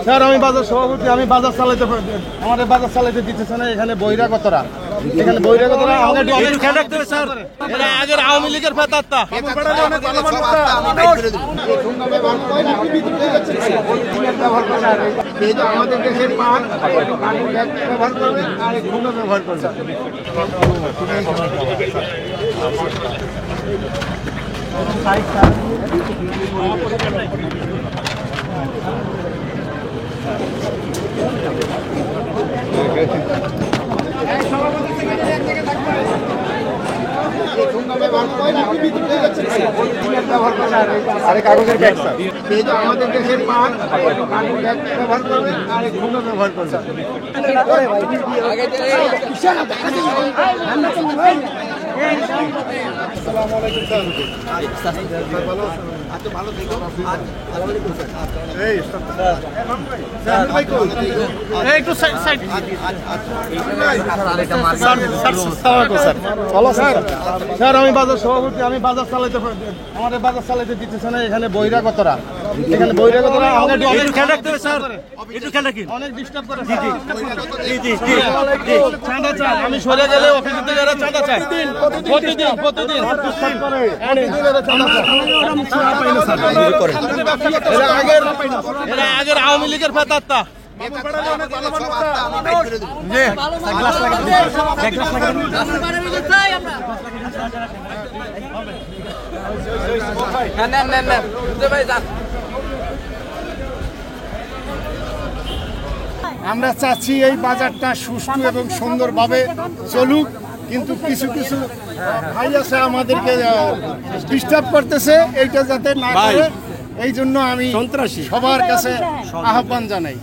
Sir আমি বাজার সভাপতি, আমি বাজার চালাইতে আমাদের বাজার চালাইতে দিতেছে না। এখানে বহিরাগতরা আমাকে খেয়াল রাখতে হবে স্যার। এরা আগের আওয়ামী লীগের ফেতাত্তা আমাদের দেশের পান ব্যবহার করবে আর ব্যবহার করবে। কাগজের ব্যাগ আমাদের দেশের পান ব্যবহার করবে আর ব্যবহার করবে। স্যার আমি বাজার সভাপতি, আমি বাজার চালাইতে আমাদের বাজার চালাইতে দিতেছে না। এখানে বহিরাগতরা আমাকে খেয়াল রাখতে হবে স্যার। অনেক ডিস্টার্ব করে। চাঁদা চায়, আমি সরে গেলে অফিসের থেকে এরা চাঁদা চায় প্রতিদিন এরা আগের আওয়ামী লীগের ফেতাত্তা। আমরা চাচ্ছি এই বাজারটা সুষ্ঠু এবং সুন্দরভাবে চলুক, কিন্তু কিছু কিছু ভাই আছে আমাদেরকে ডিস্টার্ব করতেছে, এইটা যাতে না করে এই জন্য আমি সবার কাছে আহ্বান জানাই।